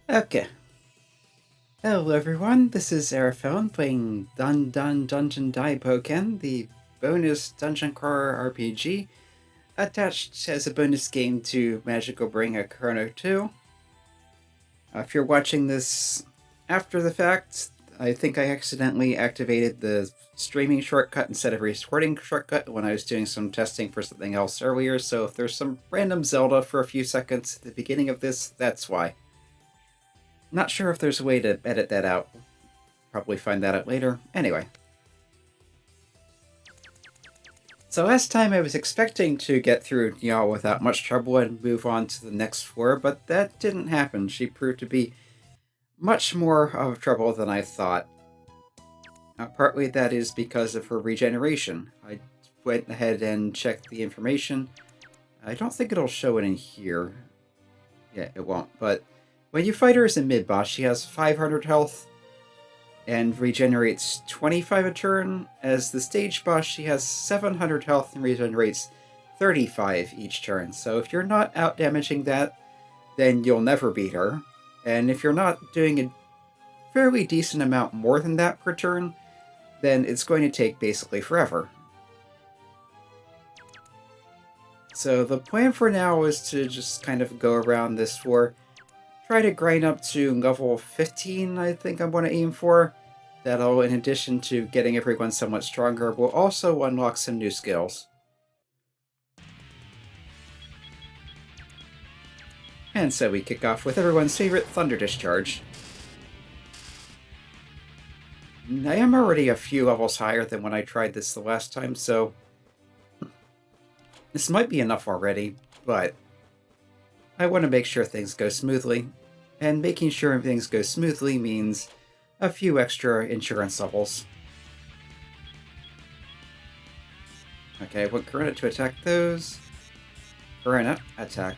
Okay. Hello everyone, this is Arafone playing Dungeon Daiboken, the bonus dungeon crawler RPG attached as a bonus game to Magical Bring a Korona 2. If you're watching this after the fact, I think I accidentally activated the streaming shortcut instead of recording shortcut when I was doing some testing for something else earlier, so if there's some random Zelda for a few seconds at the beginning of this, that's why. Not sure if there's a way to edit that out. Probably find that out later. Anyway. So last time I was expecting to get through Nyal without much trouble and move on to the next floor, but that didn't happen. She proved to be much more of trouble than I thought. Partly that is because of her regeneration. I went ahead and checked the information. I don't think it'll show it in here. Yeah, it won't. But when you fight her as a mid-boss, she has 500 health and regenerates 25 a turn. As the stage boss, she has 700 health and regenerates 35 each turn. So if you're not out damaging that, then you'll never beat her. And if you're not doing a fairly decent amount more than that per turn, then it's going to take basically forever. So the plan for now is to just kind of go around this floor, try to grind up to level 15, I think I'm going to aim for. That'll, in addition to getting everyone somewhat stronger, will also unlock some new skills. And so we kick off with everyone's favorite Thunder Discharge. I am already a few levels higher than when I tried this the last time, so this might be enough already, but I want to make sure things go smoothly, and making sure things go smoothly means a few extra insurance levels. Okay, I want Korona to attack those. Korona, attack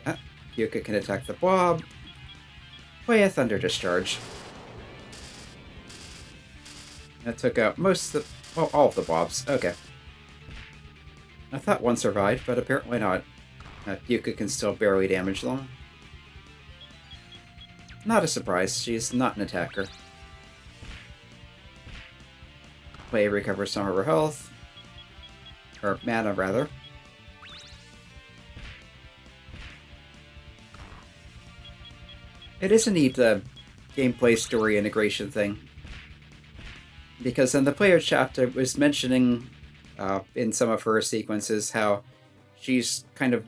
that. Yuka can attack the blob. Play a Thunder Discharge. That took out most of the... well, all of the blobs. Okay. I thought one survived, but apparently not. Yuka can still barely damage them. Not a surprise, she's not an attacker. Play recover some of her health. Or mana, rather. It is a neat gameplay story integration thing. Because in the player chapter was mentioning in some of her sequences how she's kind of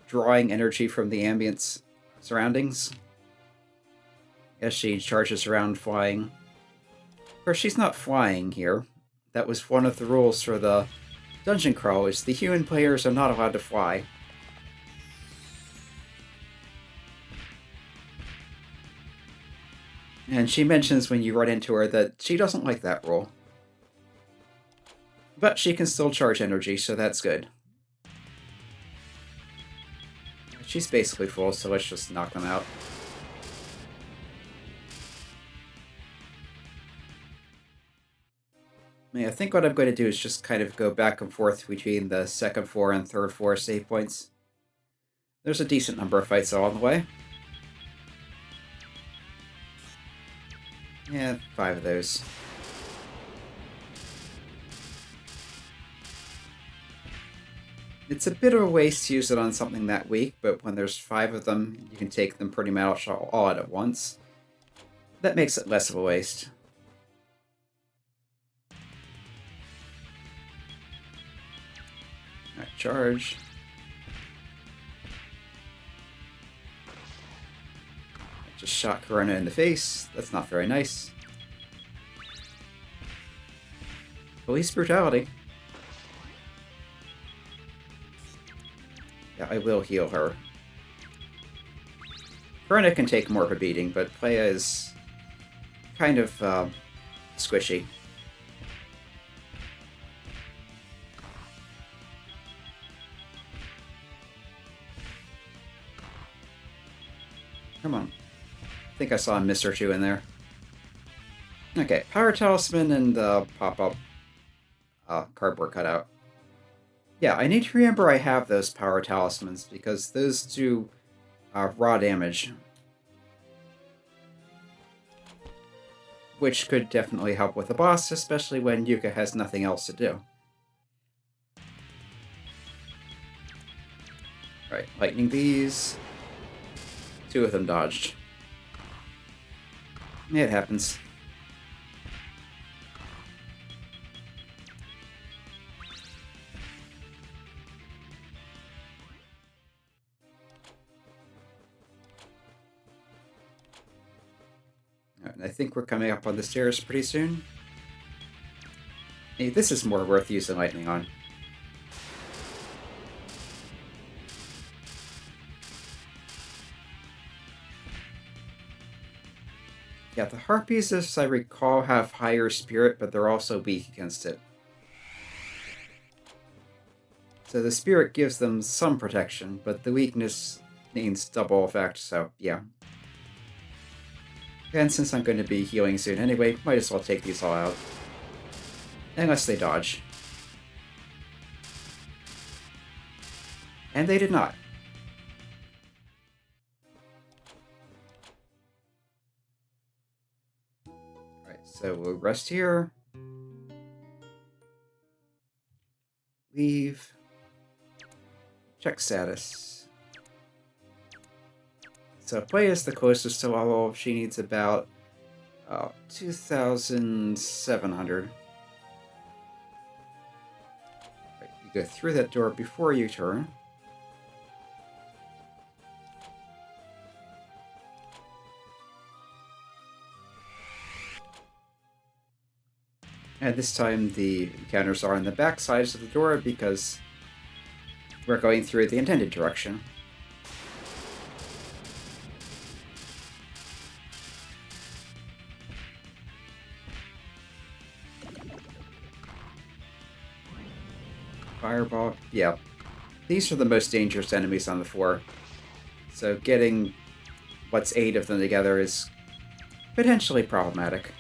drawing energy from the ambient surroundings as she charges around flying. Of course, she's not flying here. That was one of the rules for the dungeon crawl, is the human players are not allowed to fly. And she mentions when you run into her that she doesn't like that rule. But she can still charge energy, so that's good. She's basically full, so let's just knock them out. I think what I'm going to do is just kind of go back and forth between the second floor and third floor save points. There's a decent number of fights along the way. Yeah, 5 of those. It's a bit of a waste to use it on something that weak, but when there's 5 of them, you can take them pretty much all out at once. That makes it less of a waste. Alright, charge. Just shot Korona in the face. That's not very nice. Police brutality. Yeah, I will heal her. Korona can take more of a beating, but Playa is kind of squishy. Come on. I think I saw a miss or two in there. Okay, Power Talisman and the pop-up cardboard cutout. Yeah, I need to remember I have those Power Talismans, because those do raw damage. which could definitely help with the boss, especially when Yuka has nothing else to do. Right, lightning these. 2 of them dodged. It happens. I think we're coming up on the stairs pretty soon. Hey, this is more worth using lightning on. Yeah, the harpies, as I recall, have higher spirit, but they're also weak against it. So the spirit gives them some protection, but the weakness means double effect, so yeah. And since I'm going to be healing soon anyway, might as well take these all out. Unless they dodge. And they did not. Alright, so we'll rest here. Leave. Check status. So Play is the closest to level. She needs about 2,700. Right, you go through that door before you turn. And this time the encounters are on the back sides of the door because we're going through the intended direction. Fireball, yeah. These are the most dangerous enemies on the floor. So getting what's 8 of them together is potentially problematic.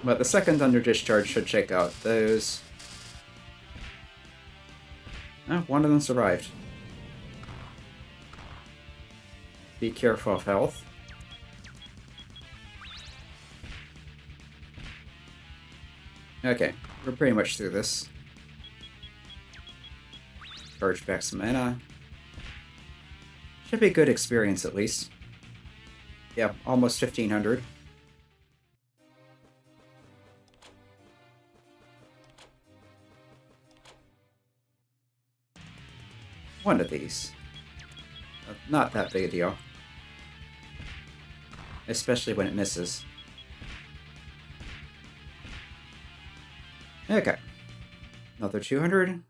But the second Thunder Discharge should check out those. Oh, one of them survived. Be careful of health. Okay, we're pretty much through this. Charge back some mana. Should be a good experience at least. Yeah, almost 1,500. One of these. Not that big a deal. Especially when it misses. Okay. Another 200.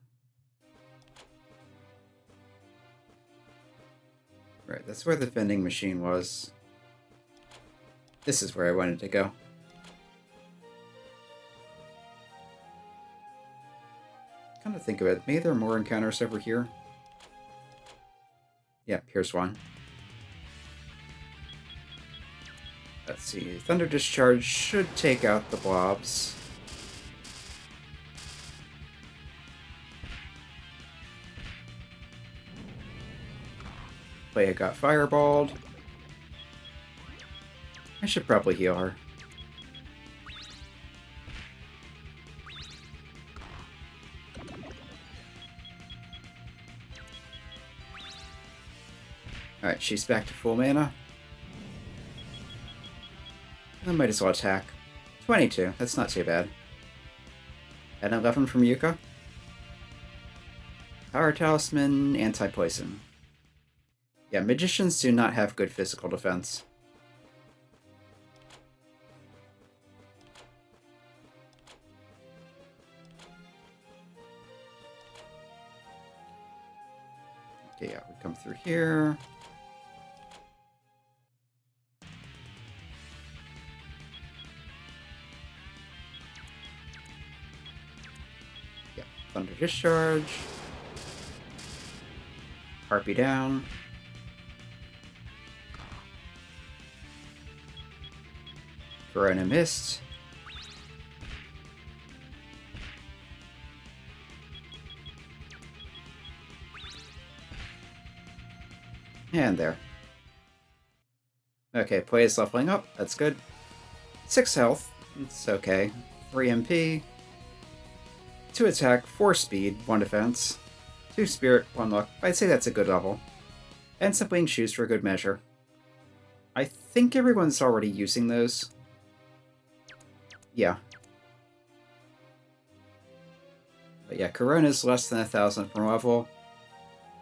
Right, that's where the vending machine was. This is where I wanted to go. Come to think of it, maybe there are more encounters over here. Yep, here's one. Let's see, Thunder Discharge should take out the blobs. Leia got fireballed. I should probably heal her. Alright, she's back to full mana. I might as well attack. 22, that's not too bad. And 11 from Yuka. Power Talisman, anti-poison. Yeah, magicians do not have good physical defense. Okay, yeah, we come through here. Yeah, Thunder Discharge. Harpy down. Korona missed. And there. Okay, Play is leveling up. That's good. 6 health. It's okay. 3 MP. 2 attack, 4 speed, 1 defense. 2 spirit, 1 luck. I'd say that's a good level. And some winged shoes for good measure. I think everyone's already using those. Yeah. But yeah, Korona's less than 1,000 per level.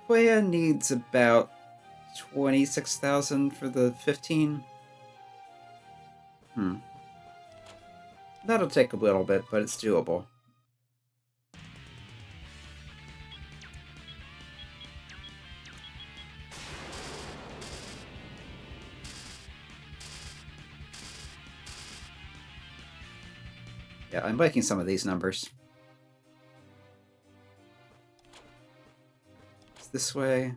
Puya needs about 26,000 for the 15. That'll take a little bit, but it's doable. Yeah, I'm liking some of these numbers. It's this way.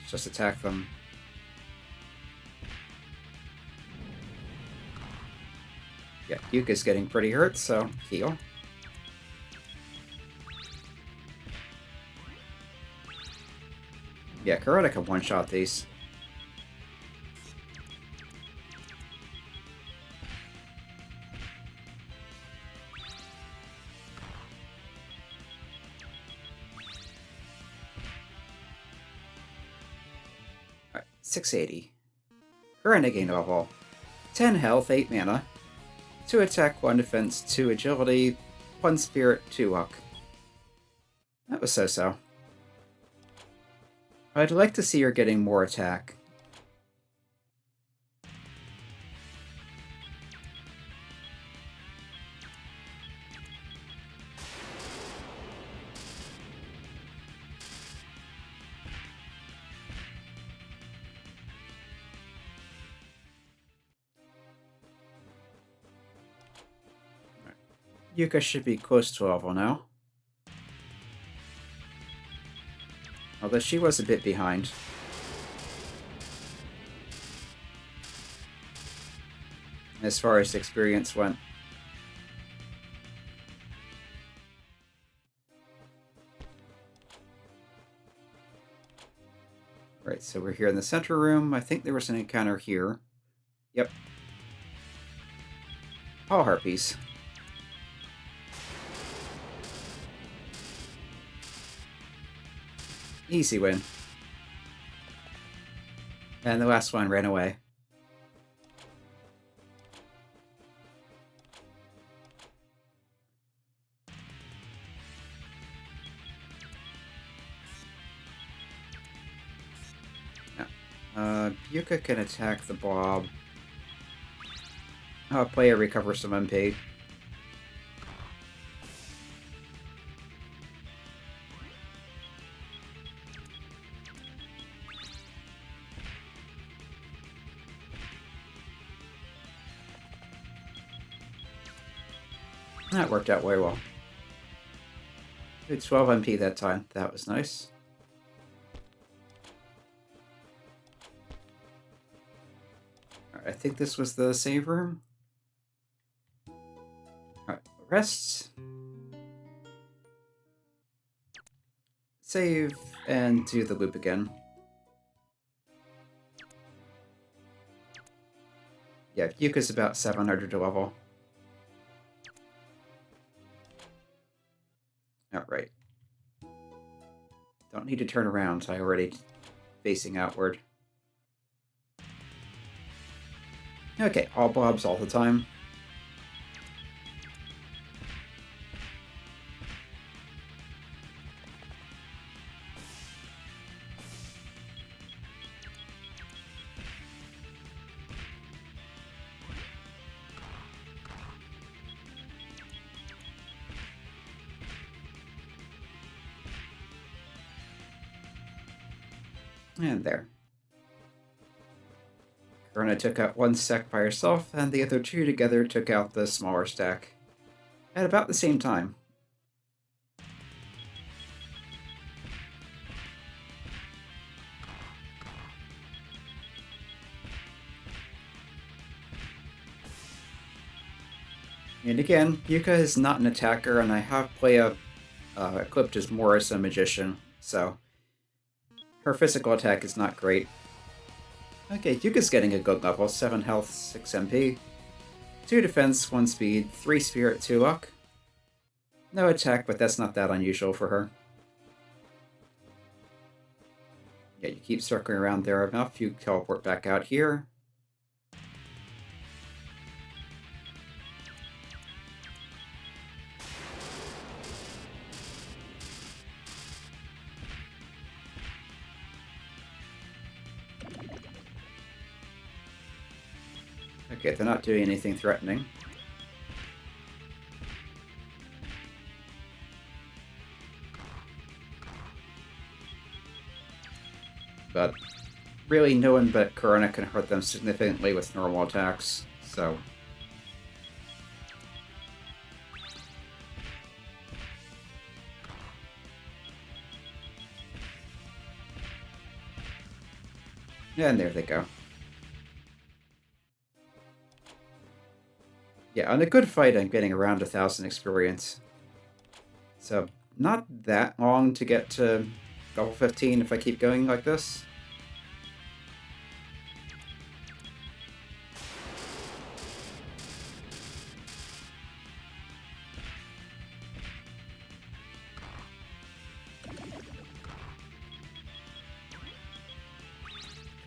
Just attack them. Yeah, Yuka's getting pretty hurt, so heal. Yeah, Korona can one-shot these. Alright, 680. Korona gained level. 10 health, 8 mana. 2 attack, 1 defense, 2 agility, 1 spirit, 2 luck. That was so-so. I'd like to see her getting more attack. Yuka should be close to level now. Although she was a bit behind. As far as experience went. Right, so we're here in the center room. I think there was an encounter here. Yep. All harpies. Easy win. And the last one ran away. Yuka can attack the blob. Player recover some MP. That worked out very well. Did 12 MP that time. That was nice. Alright, I think this was the save room. Alright, rest. Save and do the loop again. Yeah, Yuka's about 700 to level. Alright. Don't need to turn around, I already facing outward. Okay, all blobs all the time. And there. Korona took out one stack by herself, and the other two together took out the smaller stack. At about the same time. And again, Yuka is not an attacker, and I have Playa equipped as more as a magician, so Her physical attack is not great. Okay, Yuka's getting a good level. 7 health, 6 MP. 2 defense, 1 speed, 3 spirit, 2 luck. No attack, but that's not that unusual for her. Yeah, you keep circling around there enough, you teleport back out here. Okay, they're not doing anything threatening. But really, no one but Korona can hurt them significantly with normal attacks, so... And there they go. Yeah, on a good fight, I'm getting around 1,000 experience. So, not that long to get to level 15 if I keep going like this.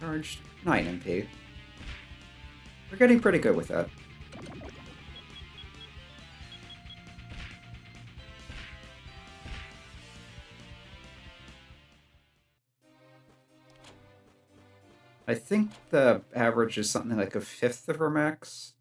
Charged 9 MP. We're getting pretty good with that. I think the average is something like 1/5 of her max.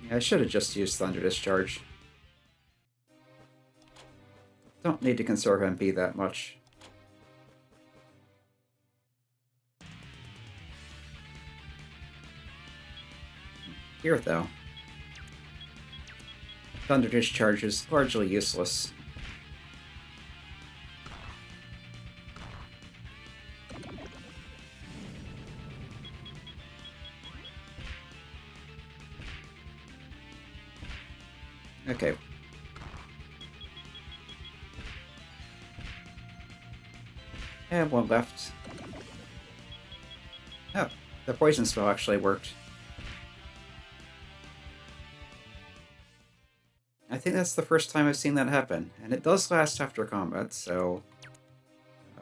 Yeah, I should have just used Thunder Discharge. Don't need to conserve MP that much. Here, though. Thunder Discharge is largely useless. Okay. And one left. Oh, the poison spell actually worked. I think that's the first time I've seen that happen, and it does last after combat, so...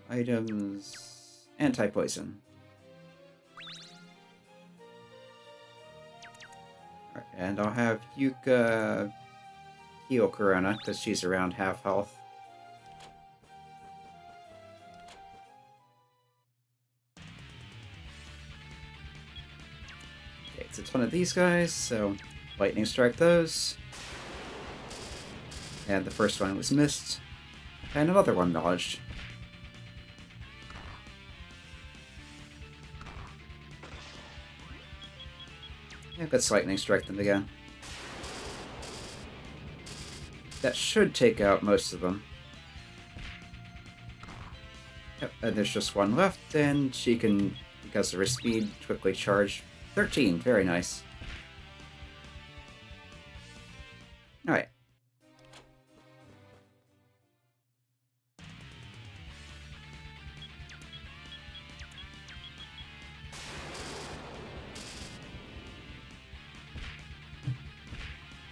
items... anti-poison. Alright, and I'll have Yuka heal Korona, because she's around half health. Okay, it's a ton of these guys, so lightning strike those. And the first one was missed, and another one dodged. Yeah, let's lightning strike them again. That should take out most of them. Yep, and there's just one left, and she can, because of her speed, quickly charge. 13, very nice. Alright.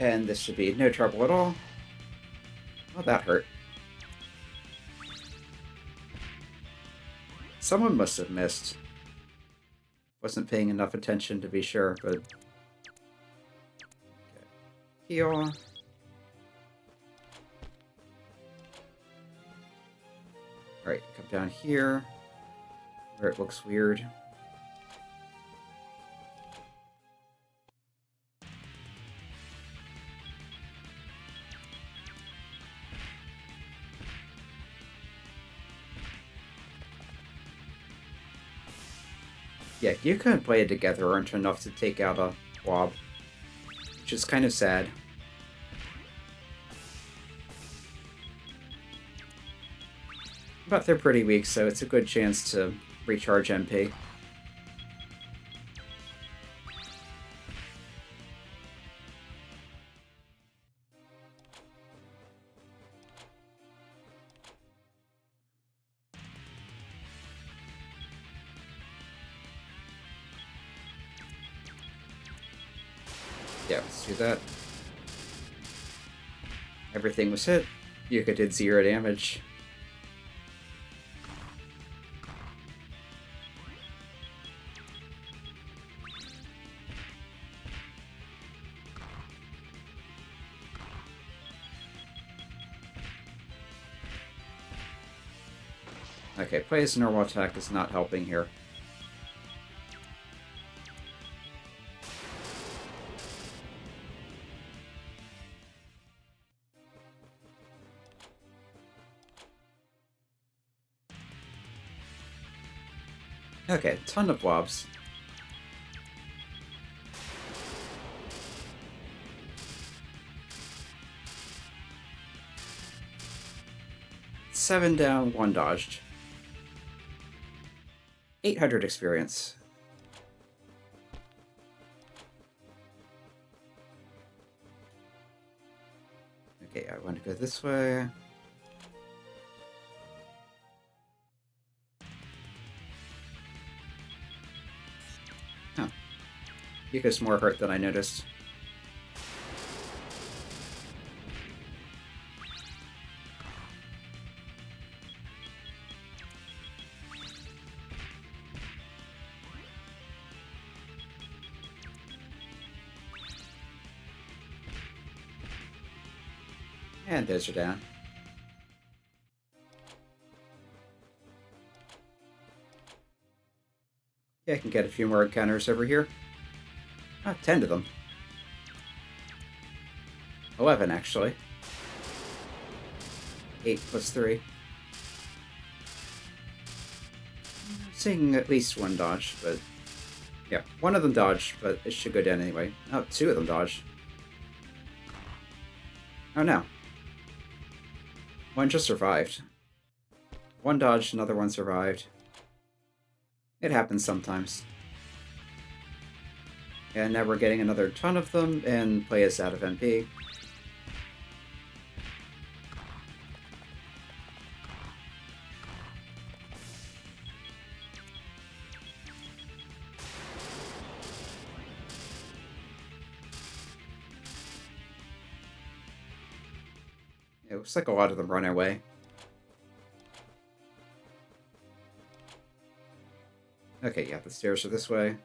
And this should be no trouble at all. Well, that hurt. Someone must have missed. Wasn't paying enough attention to be sure, but... Okay. Heal. Alright, come down here, where it looks weird. Yeah, Yuka and Blade together aren't enough to take out a blob, which is kind of sad. But they're pretty weak, so it's a good chance to recharge MP. Yeah, let's do that. Everything was hit. Yuka did 0 damage. Okay, plays normal attack is not helping here. Okay, ton of blobs. Seven down, 1 dodged. 800 experience. Okay, I want to go this way. Huh. Yuka's more hurt than I noticed. And those are down. Yeah, I can get a few more encounters over here. 10 of them. 11, actually. 8 plus 3. Seeing at least 1 dodge, but... yeah, 1 of them dodged, but it should go down anyway. Oh, 2 of them dodged. Oh, no. 1 just survived. 1 dodged, another 1 survived. It happens sometimes. And now we're getting another ton of them, and play is out of MP. It looks like a lot of them run away. Okay, yeah, the stairs are this way.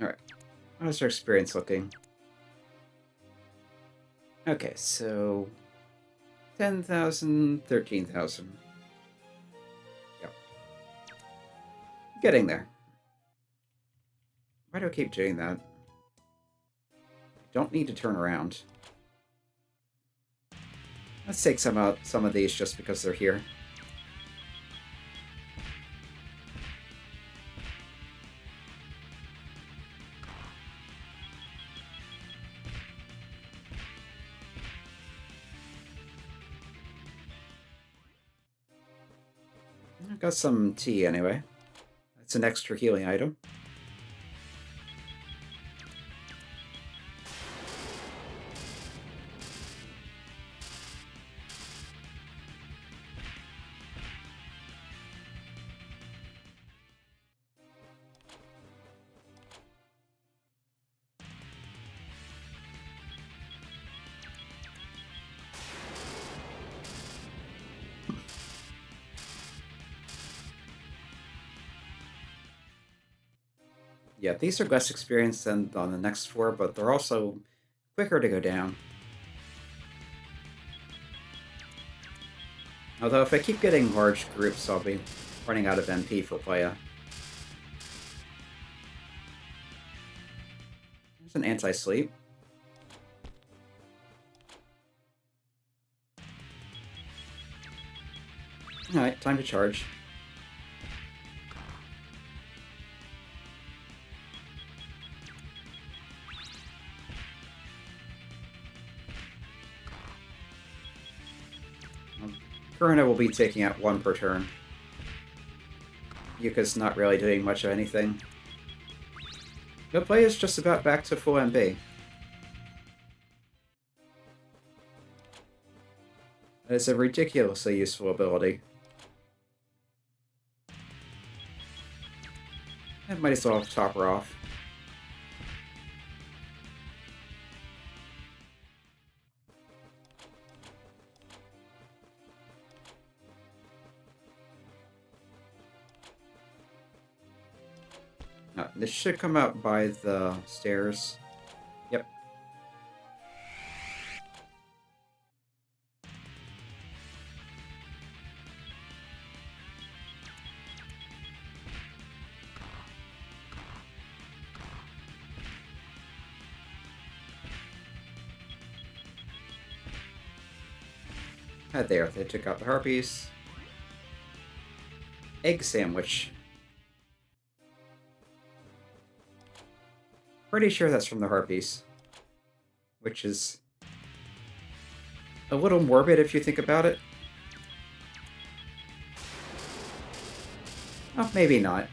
Alright. How's our experience looking? Okay, so... 10,000, 13,000. Yep. Getting there. Why do I keep doing that? Don't need to turn around. Let's take some of these just because they're here. I've got some tea anyway. That's an extra healing item. Yeah, these are less experienced than on the next 4, but they're also quicker to go down. Although if I keep getting large groups, I'll be running out of MP for playa. There's an anti-sleep. time to charge. Korona will be taking out 1 per turn. Yuka's not really doing much of anything. The play is just about back to full MB. It's a ridiculously useful ability. I might as well top her off. This should come out by the stairs. Yep. There, they took out the harpies. Egg sandwich. Pretty sure that's from the harpies. Which is a little morbid if you think about it. Oh, maybe not.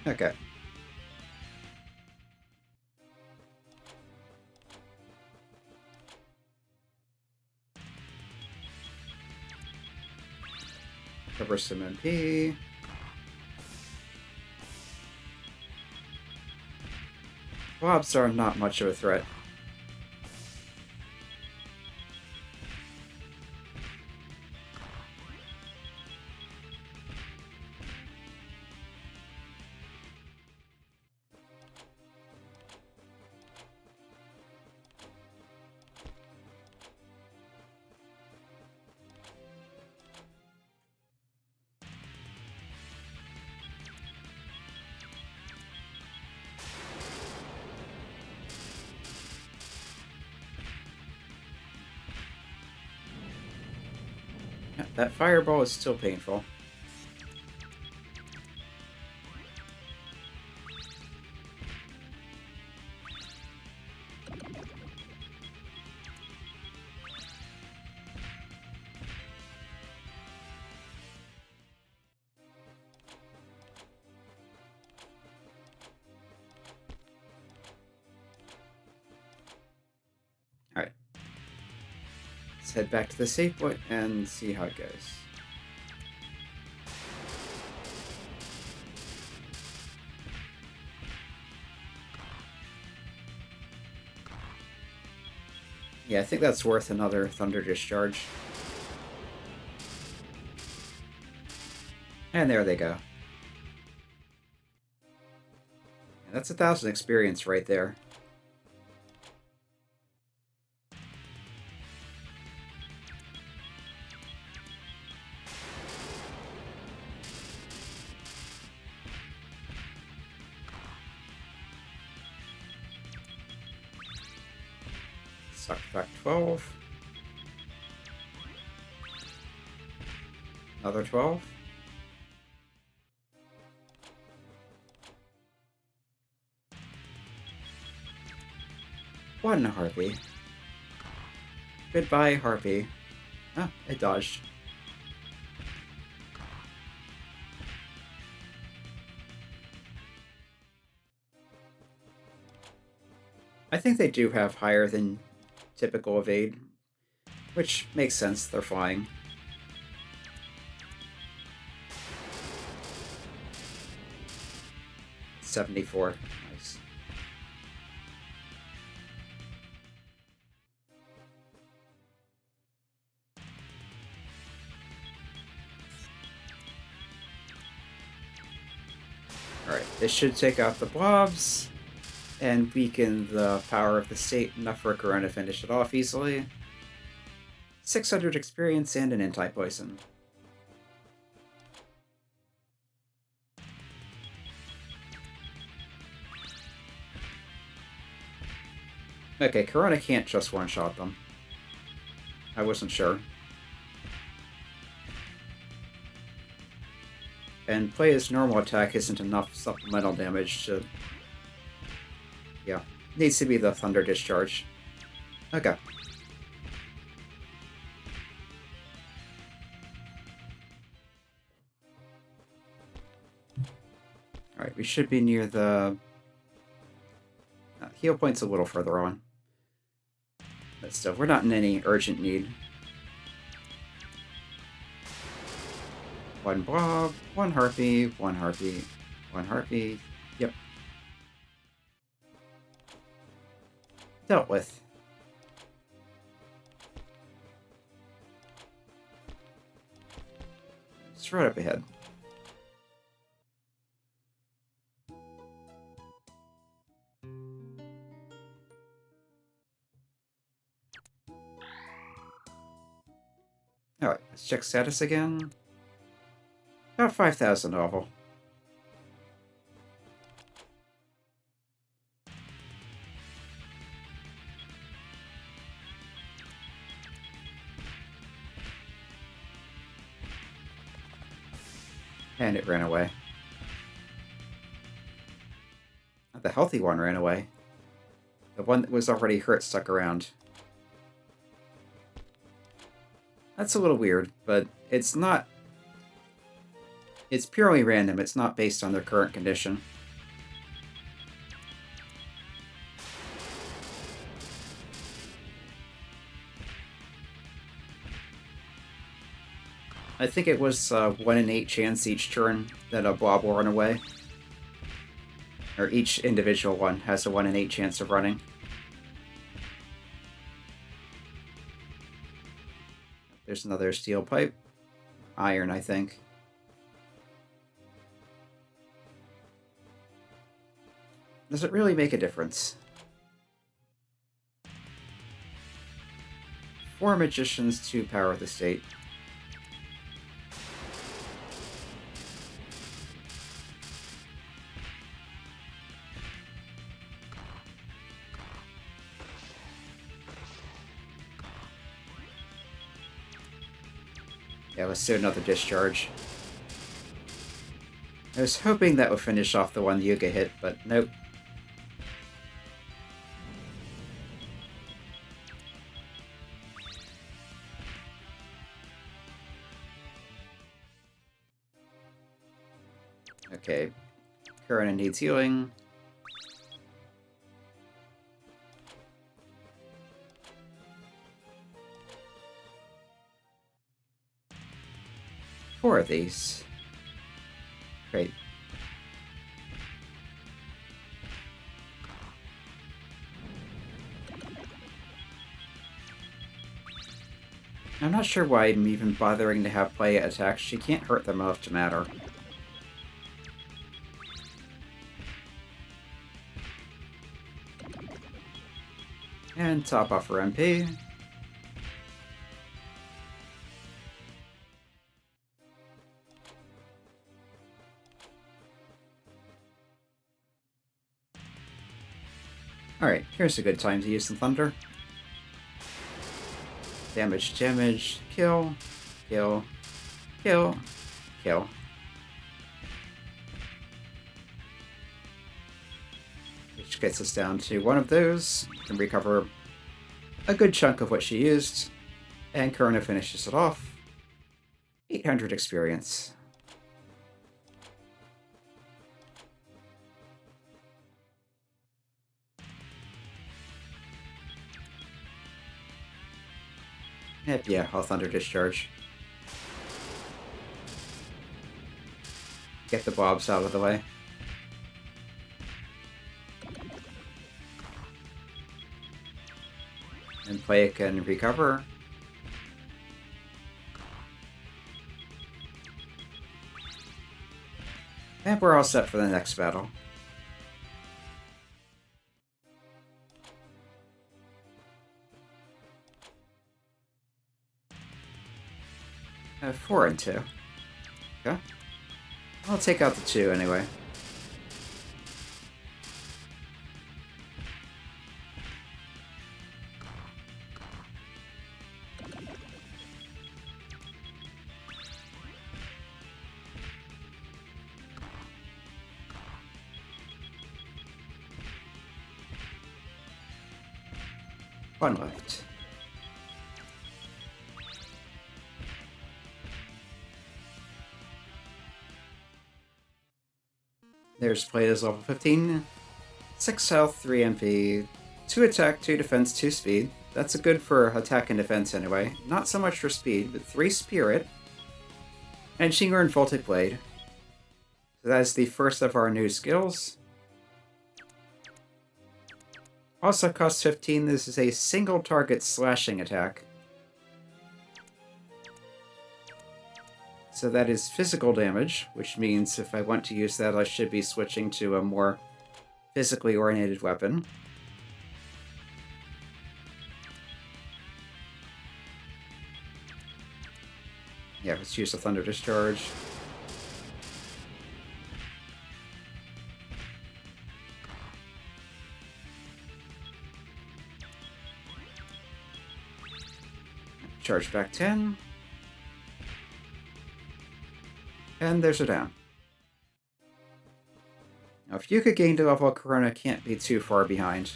Okay. Cover some MP. Blobs are not much of a threat. That fireball is still painful. Alright. Let's head back to the safe point and see how it goes. Yeah, I think that's worth another Thunder Discharge. And there they go. And that's 1,000 experience right there. Suck back 12. Another 12. One harpy. Goodbye, harpy. Ah, it dodged. I think they do have higher than typical evade, which makes sense, they're flying. $74. Nice. Alright, this should take out the blobs and weaken the power of the state enough for Korona to finish it off easily. 600 experience and an anti-poison. Okay, Korona can't just one-shot them. I wasn't sure. And play his normal attack isn't enough supplemental damage to... Yeah. Needs to be the Thunder Discharge. Okay. Alright, we should be near the... heal point's a little further on. But still, we're not in any urgent need. One blob, one harpy, one harpy, one harpy. Yep. Dealt with. It's right up ahead. Alright, let's check status again. About 5,000 oval. And it ran away. The healthy one ran away. The one that was already hurt stuck around. That's a little weird, but it's not... It's purely random. It's not based on their current condition. I think it was 1 in 8 chance each turn that a blob will run away. Or each individual one has a 1 in 8 chance of running. There's another steel pipe. Iron, I think. Does it really make a difference? 4 magicians to power the state. Yeah, let's do another discharge. I was hoping that would finish off the one Yuka hit, but nope. Okay, Korona needs healing. Four of these. Great. I'm not sure why I'm even bothering to have play attacks. She can't hurt them enough to matter. And top off her MP. Alright, here's a good time to use some thunder. Damage, damage, kill, kill, kill, kill. Which gets us down to one of those. Can recover a good chunk of what she used. And Korona finishes it off. 800 experience. Yep, yeah, I'll Thunder Discharge. Get the bobs out of the way. And play it can recover. And we're all set for the next battle. I have 4 and 2. Okay. I'll take out the 2 anyway. One left. There's Plato's level 15. 6 health, 3 MP, 2 attack, 2 defense, 2 speed. That's a good for attack and defense anyway. Not so much for speed, but 3 spirit. And she earned Voltic Blade. So that is the first of our new skills. Also costs 15. This is a single target slashing attack. So that is physical damage, which means if I want to use that, I should be switching to a more physically oriented weapon. Yeah, let's use the Thunder Discharge. Charge back 10. And there's a down. Now, if Yuka gained a level, Korona can't be too far behind.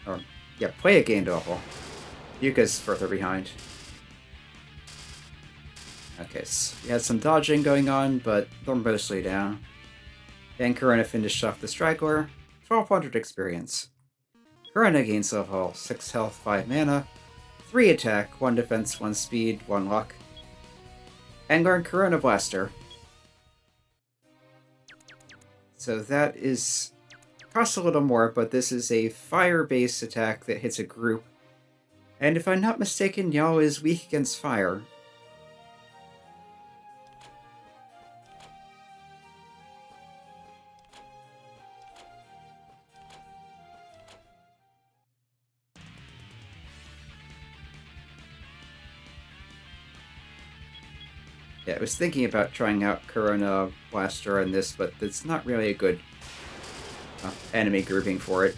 Or, yeah, play a gained a level. Yuka's further behind. Okay, so we had some dodging going on, but they're mostly down. And Korona finished off the straggler. 1200 experience. Korona gains level, 6 health, 5 mana, 3 attack, 1 defense, 1 speed, 1 luck. And learn Korona Blaster. So that is... costs a little more, but this is a fire-based attack that hits a group. And if I'm not mistaken, Nyal is weak against fire. Yeah, I was thinking about trying out Korona Blaster on this, but it's not really a good enemy grouping for it.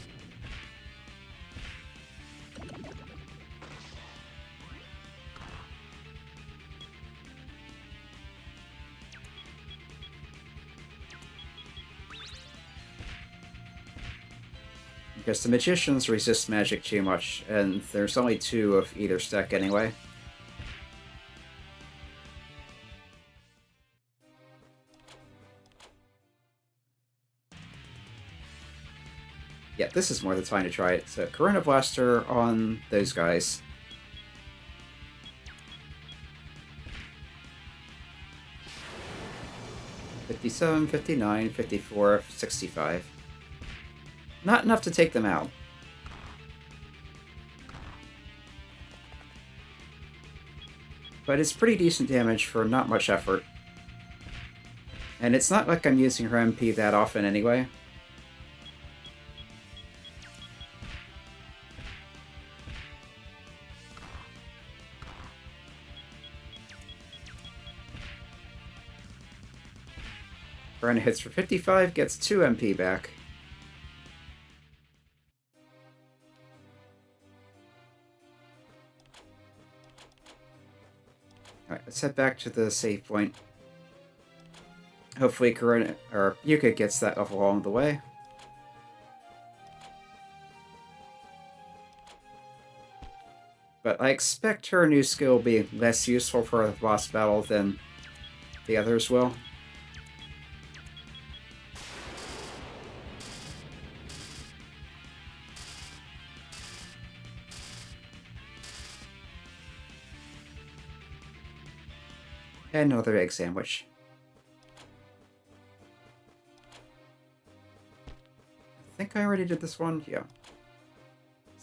Because the Magicians resist magic too much, and there's only 2 of either stack anyway. Yeah, this is more the time to try it. So, Korona Blaster on those guys. $57, $59, $54, $65. Not enough to take them out. But it's pretty decent damage for not much effort. And it's not like I'm using her MP that often anyway. Korona hits for 55, gets 2 MP back. Alright, let's head back to the save point. Hopefully Korona, or Yuka gets that level along the way. But I expect her new skill will be less useful for the boss battle than the others will. And another egg sandwich. I think I already did this one, yeah.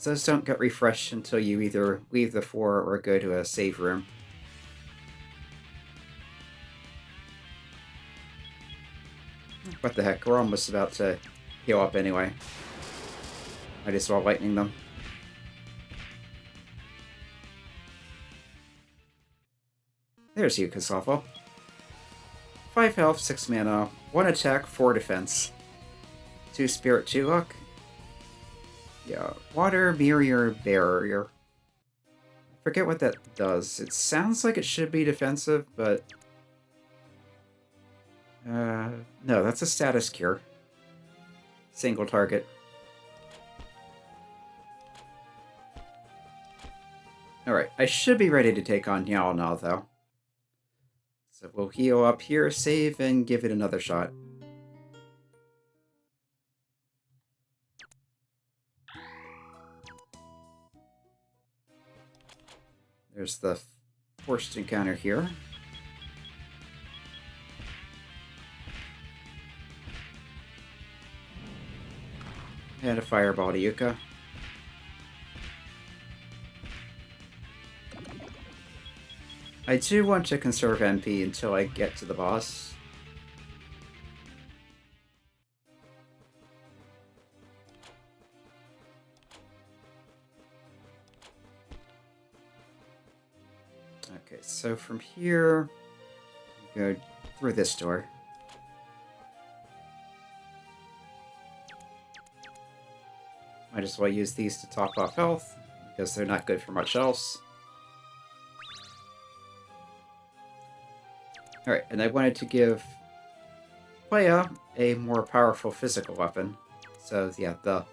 Those don't get refreshed until you either leave the floor or go to a save room. What the heck, we're almost about to heal up anyway. Might as well lightning them. There's Yuka's level. 5 health, 6 mana, 1 attack, 4 defense. 2 spirit, 2 luck. Yeah, water, barrier, barrier. Forget what that does. It sounds like it should be defensive, but... no, that's a status cure. Single target. Alright, I should be ready to take on Nyal now, though. So we'll heal up here, save, and give it another shot. There's the forced encounter here. And a fireball to Yuka. I do want to conserve MP until I get to the boss. Okay, so from here, go through this door. Might as well use these to top off health, because they're not good for much else. Alright, and I wanted to give Playa a more powerful physical weapon. So, yeah, the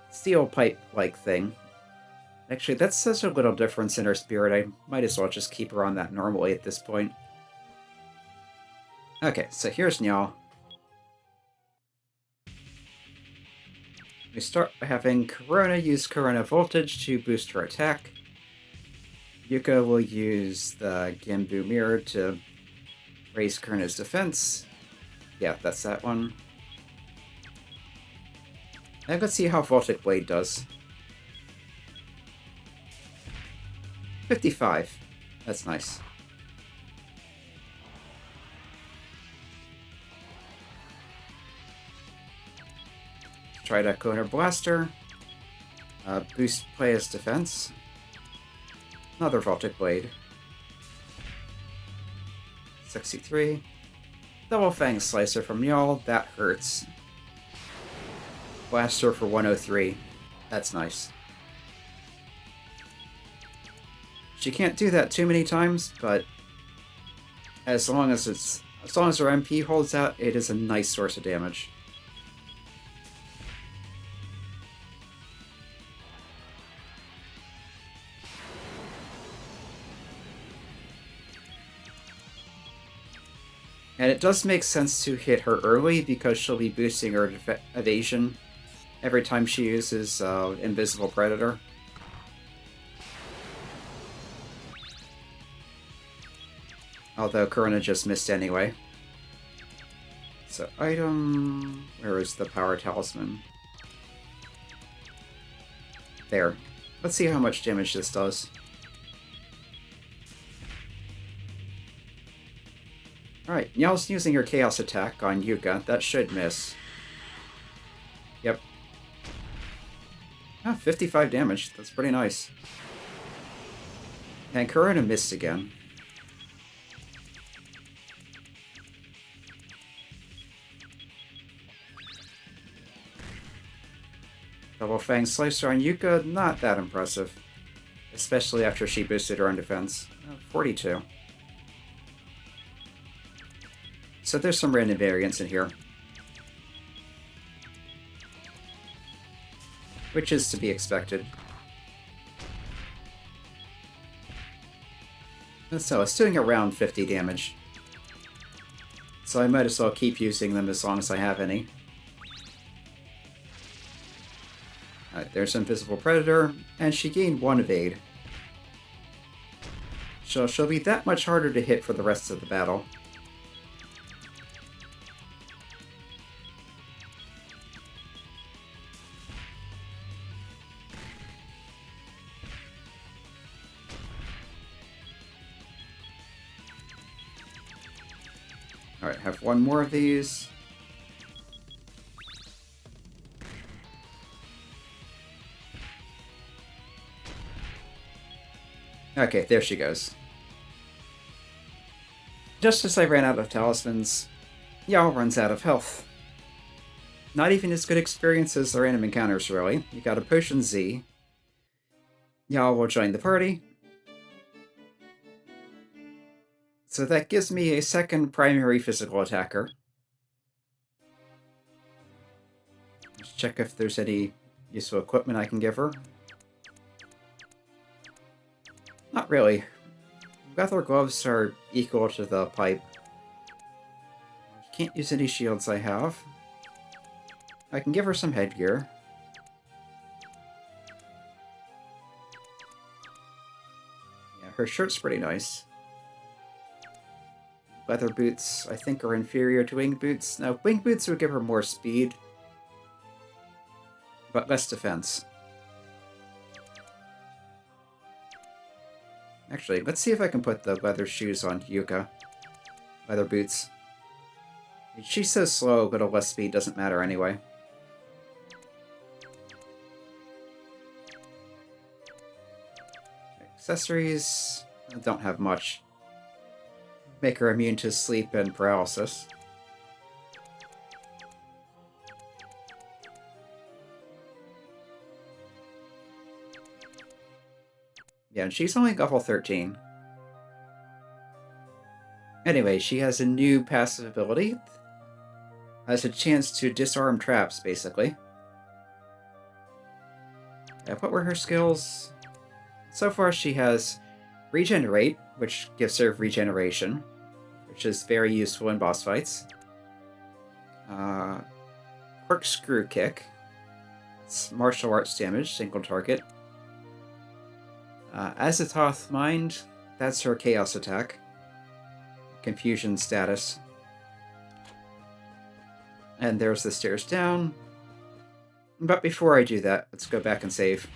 steel pipe-like thing. Actually, that's such a little difference in her spirit, I might as well just keep her on that normally at this point. Okay, so here's Nyal. We start by having Korona use Korona Voltage to boost her attack. Yuka will use the Gambu Mirror to raise Korona's defense. Yeah, that's that one. And let's see how Voltic Blade does. 55. That's nice. Try to Counter Blaster. Boost Playa's defense. Another Voltic Blade. 63. Double Fang Slicer from Nyal. That hurts. Blaster for 103. That's nice. She can't do that too many times, but as long as her MP holds out, it is a nice source of damage. And it does make sense to hit her early because she'll be boosting her evasion every time she uses Invisible Predator. Although Korona just missed anyway. So item... Where is the Power Talisman? There. Let's see how much damage this does. Alright, Nyal's using her Chaos attack on Yuka. That should miss. Yep. Ah, 55 damage. That's pretty nice. And Korona missed again. Double Fang Slicer on Yuka, not that impressive. Especially after she boosted her own defense. 42. So there's some random variance in here. Which is to be expected. And so it's doing around 50 damage. So I might as well keep using them as long as I have any. Alright, there's Invisible Predator, and she gained 1 evade. So she'll be that much harder to hit for the rest of the battle. Alright, have 1 more of these. Okay, there she goes. Just as I ran out of talismans, Nyal runs out of health. Not even as good experience as the random encounters, really. You got a Potion Z. Nyal will join the party. So that gives me a second primary physical attacker. Let's check if there's any useful equipment I can give her. Not really. Leather gloves are equal to the pipe. Can't use any shields I have. I can give her some headgear. Yeah, her shirt's pretty nice. Leather boots, I think, are inferior to wing boots. Now, wing boots would give her more speed, but less defense. Actually, let's see if I can put the leather shoes on Yuka. Leather boots. She's so slow, but a less speed doesn't matter anyway. Accessories, I don't have much. Make her immune to sleep and paralysis. Yeah, and she's only level 13. Anyway, she has a new passive ability. Has a chance to disarm traps, basically. Yeah, what were her skills? So far she has Regenerate, which gives her regeneration, which is very useful in boss fights. Corkscrew Kick. It's martial arts damage, single target. Azathoth Mind, that's her chaos attack. Confusion status. And there's the stairs down. But before I do that, let's go back and save.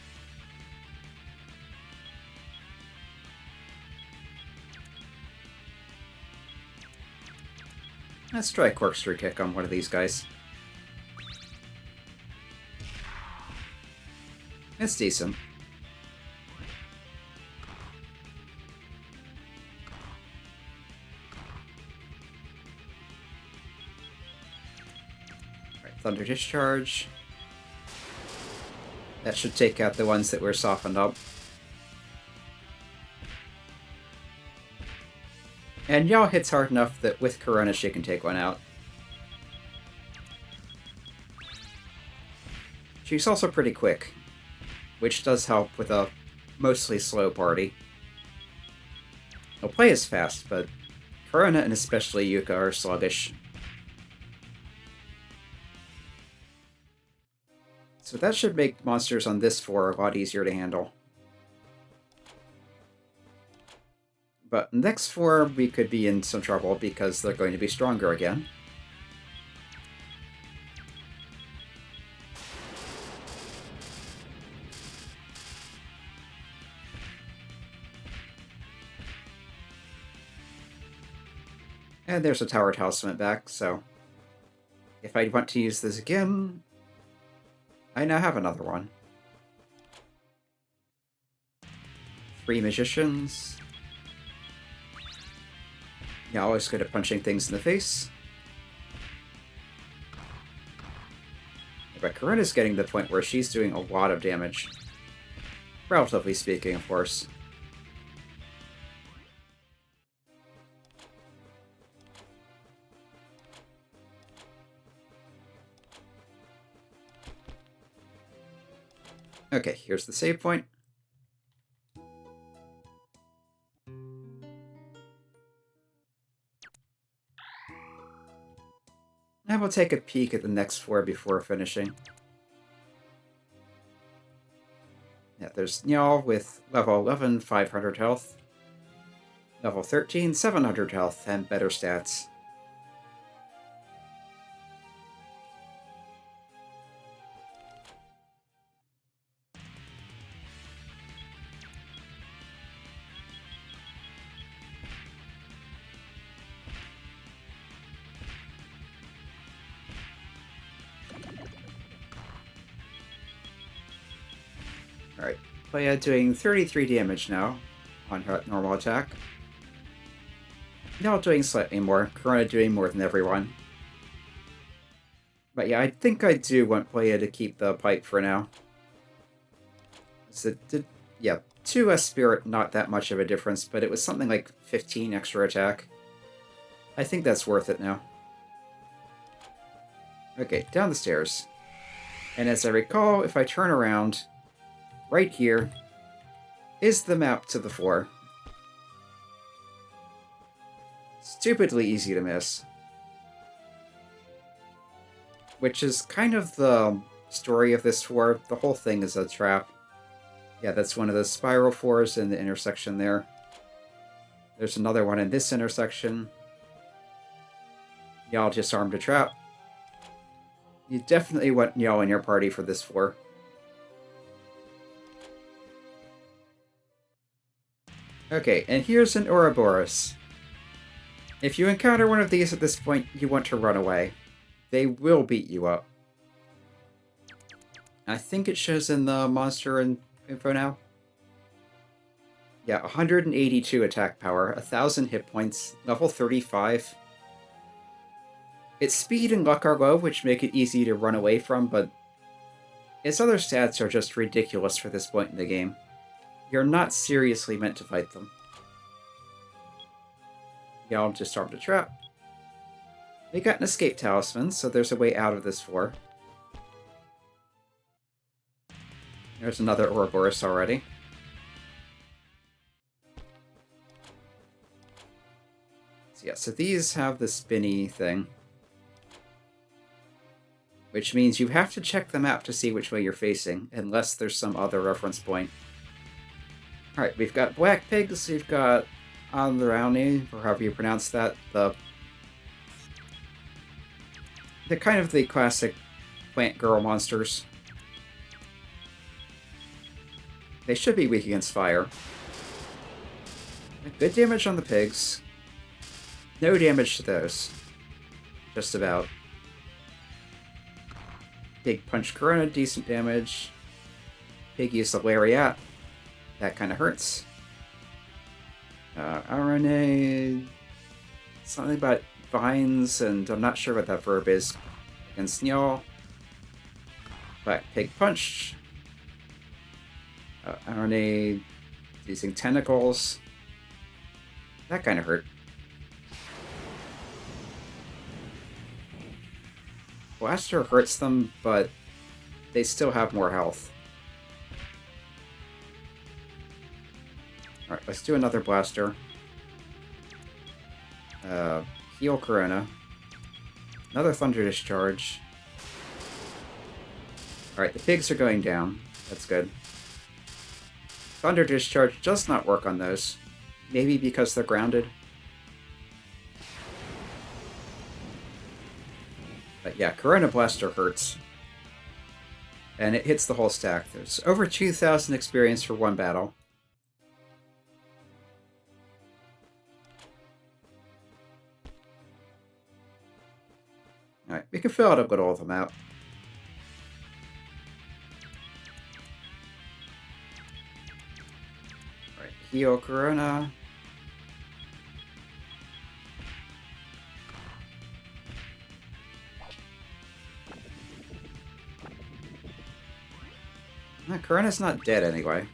Let's try a Corkscrew Kick on one of these guys. It's decent. Alright, Thunder Discharge. That should take out the ones that were softened up. And Nyal hits hard enough that with Korona she can take one out. She's also pretty quick, which does help with a mostly slow party. I'll play as fast, but Korona and especially Yuka are sluggish. So that should make monsters on this floor a lot easier to handle. But next floor we could be in some trouble because they're going to be stronger again. And there's a Tower Talisman back, so if I want to use this again, I now have another one. 3 Magicians. Yeah, always good at punching things in the face. But Korona's getting to the point where she's doing a lot of damage. Relatively speaking, of course. Okay, here's the save point. And we'll take a peek at the next floor before finishing. Yeah, there's Nyal with level 11, 500 health. Level 13, 700 health, and better stats. Alright, Leia doing 33 damage now on her normal attack. Nyal doing slightly more, Korona doing more than everyone. But yeah, I think I do want Leia to keep the pipe for now. So yeah, 2 less spirit, not that much of a difference, but it was something like 15 extra attack. I think that's worth it now. Okay, down the stairs. And as I recall, if I turn around right here, is the map to the floor. Stupidly easy to miss. Which is kind of the story of this floor. The whole thing is a trap. Yeah, that's one of the spiral floors in the intersection there. There's another one in this intersection. Y'all just armed a trap. You definitely want Nyal in your party for this floor. Okay, and here's an Ouroboros. If you encounter one of these at this point, you want to run away. They will beat you up. I think it shows in the monster info now. Yeah, 182 attack power, 1,000 hit points, level 35. Its speed and luck are low, which make it easy to run away from, but its other stats are just ridiculous for this point in the game. You're not seriously meant to fight them. Y'all just armed a trap. We got an escape talisman, so there's a way out of this floor. There's another Ouroboros already. So yeah, so these have the spinny thing. Which means you have to check the map to see which way you're facing, unless there's some other reference point. Alright, we've got black pigs, we've got Andrauni, or however you pronounce that, the kind of the classic plant girl monsters. They should be weak against fire. Good damage on the pigs. No damage to those. Just about. Pig punch Korona, decent damage. Pig used the lariat. That kind of hurts. RNA... Something about vines, and I'm not sure what that verb is against Nyal. Black pig punch. RNA using tentacles. That kind of hurt. Blaster hurts them, but they still have more health. Alright, let's do another blaster. Heal Korona. Another Thunder Discharge. Alright, the pigs are going down. That's good. Thunder Discharge does not work on those. Maybe because they're grounded. But yeah, Korona Blaster hurts. And it hits the whole stack. There's over 2,000 experience for one battle. Alright, we can fill out a little of them out. Alright, heal Korona. Korona's not dead anyway.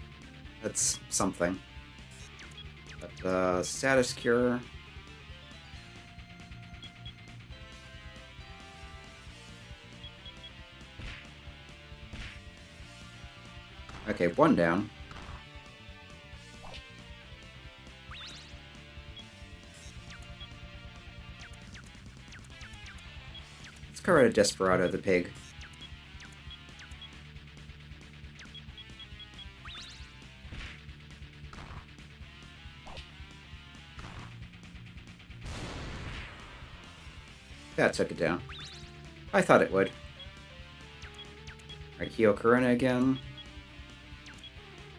That's something. But, status cure. Okay, one down. Let's go rid of Desperado the pig. That took it down. I thought it would. Alright, heal Korona again.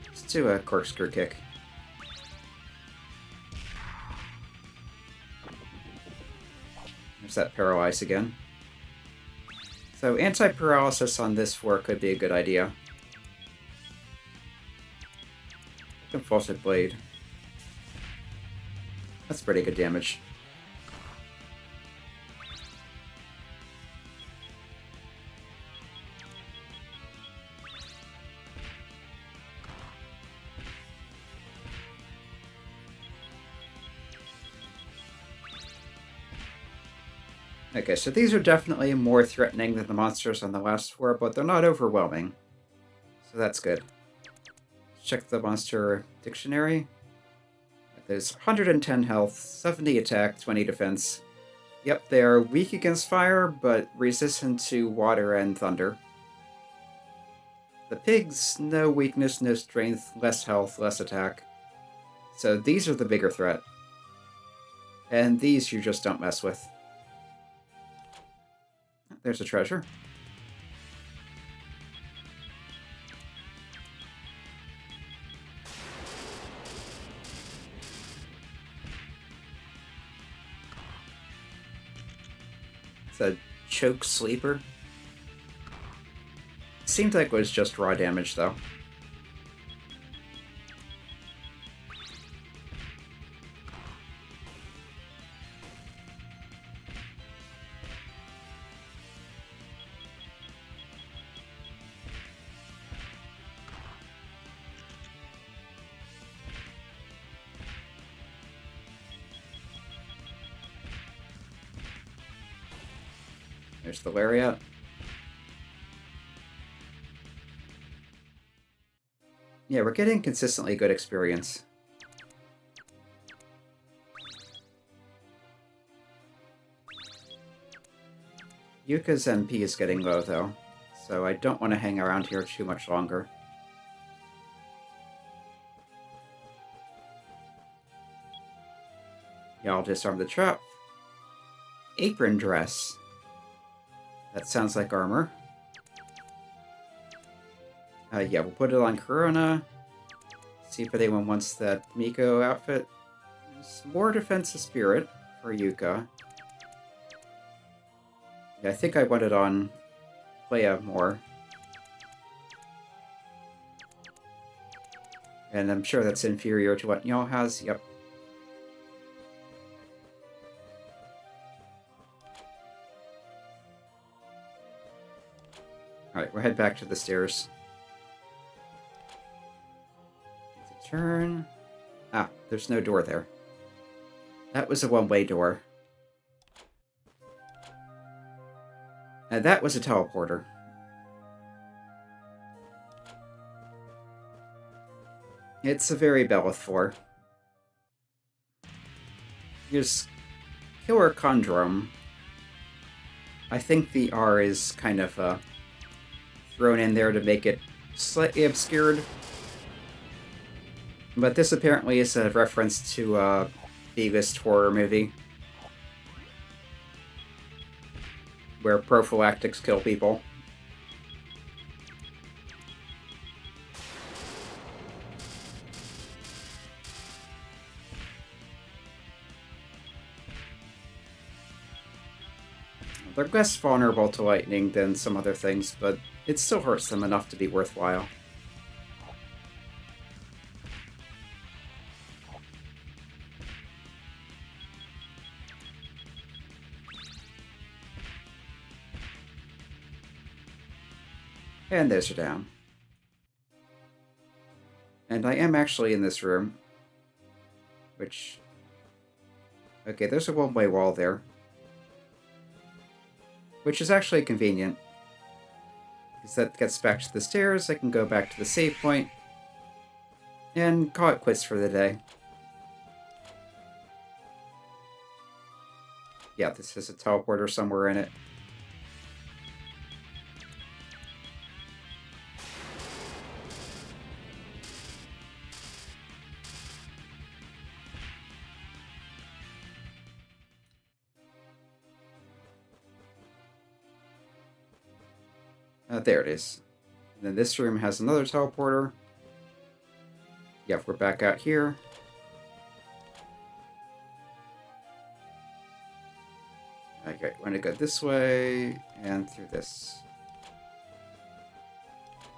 Let's do a corkscrew kick. There's that paralyze again. So anti-paralysis on this floor could be a good idea. Convulsive Blade. That's pretty good damage. Okay, so these are definitely more threatening than the monsters on the last floor, but they're not overwhelming. So that's good. check the monster dictionary. There's 110 health, 70 attack, 20 defense. Yep, they are weak against fire, but resistant to water and thunder. The pigs, no weakness, no strength, less health, less attack. So these are the bigger threat. And these you just don't mess with. There's a treasure. It's a choke sleeper. Seemed like it was just raw damage, though. There's the lariat. Yeah, we're getting consistently good experience. Yuka's MP is getting low, though, so I don't want to hang around here too much longer. Yeah, I'll disarm the trap. Apron dress. That sounds like armor. Yeah, we'll put it on Korona. See if anyone wants that Miko outfit. There's more defensive spirit for Yuka. Yeah, I think I want it on Leia more. And I'm sure that's inferior to what Nyal has. Yep. Alright, we'll head back to the stairs. Turn. Ah, there's no door there. That was a one-way door. And that was a teleporter. It's a very Belith 4. Here's Killer Chondrome. I think the R is kind of thrown in there to make it slightly obscured. But this apparently is a reference to a B-list horror movie where prophylactics kill people. They're less vulnerable to lightning than some other things, but it still hurts them enough to be worthwhile. And those are down. And I am actually in this room. Which... Okay, there's a one-way wall there. Which is actually convenient. Because that gets back to the stairs, I can go back to the save point. And call it quits for the day. Yeah, this is a teleporter somewhere in it. There it is. And then this room has another teleporter. Yeah, we're back out here. Okay, we're gonna go this way and through this.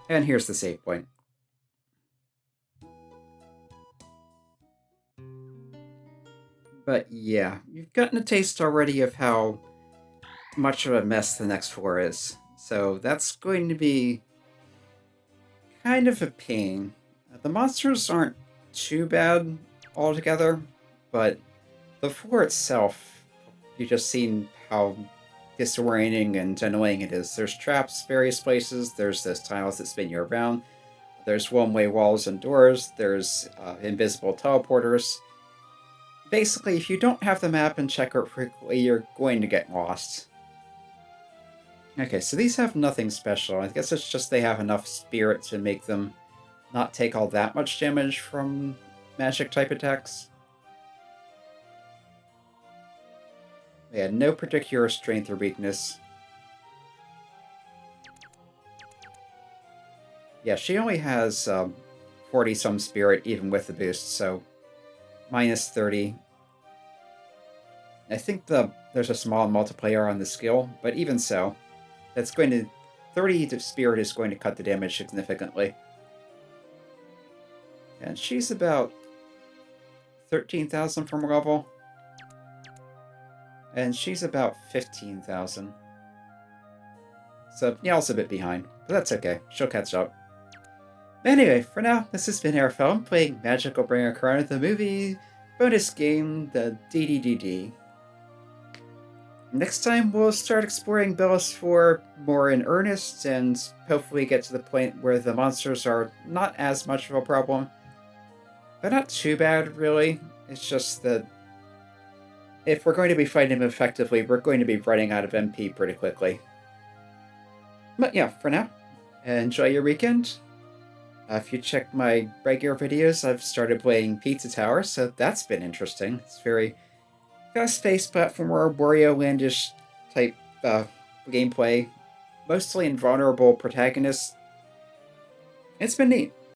And here's the save point. But yeah, you've gotten a taste already of how much of a mess the next floor is. So that's going to be kind of a pain. The monsters aren't too bad altogether, but the floor itself, you've just seen how disorienting and annoying it is. There's traps various places, there's those tiles that spin you around, There's one-way walls and doors, there's invisible teleporters. Basically, if you don't have the map and check it frequently, you're going to get lost. Okay, so these have nothing special. I guess it's just they have enough spirit to make them not take all that much damage from magic-type attacks. Yeah, no particular strength or weakness. Yeah, she only has 40-some spirit even with the boost, so minus 30. I think there's a small multiplier on the skill, but even so, that's going to 30 to spirit is going to cut the damage significantly. And she's about 13,000 from level. And she's about 15,000. So Nyal's a bit behind, but that's okay. She'll catch up. Anyway, for now, this has been Airphone playing Magical Bringer Korona, the movie bonus game, the DDDD. Next time, we'll start exploring Bellis 4 more in earnest, and hopefully get to the point where the monsters are not as much of a problem. But not too bad, really. It's just that if we're going to be fighting them effectively, we're going to be running out of MP pretty quickly. But yeah, for now, enjoy your weekend. If you check my regular videos, I've started playing Pizza Tower, so that's been interesting. It's very fast-paced platformer, Wario-landish type gameplay, mostly invulnerable protagonists. It's been neat.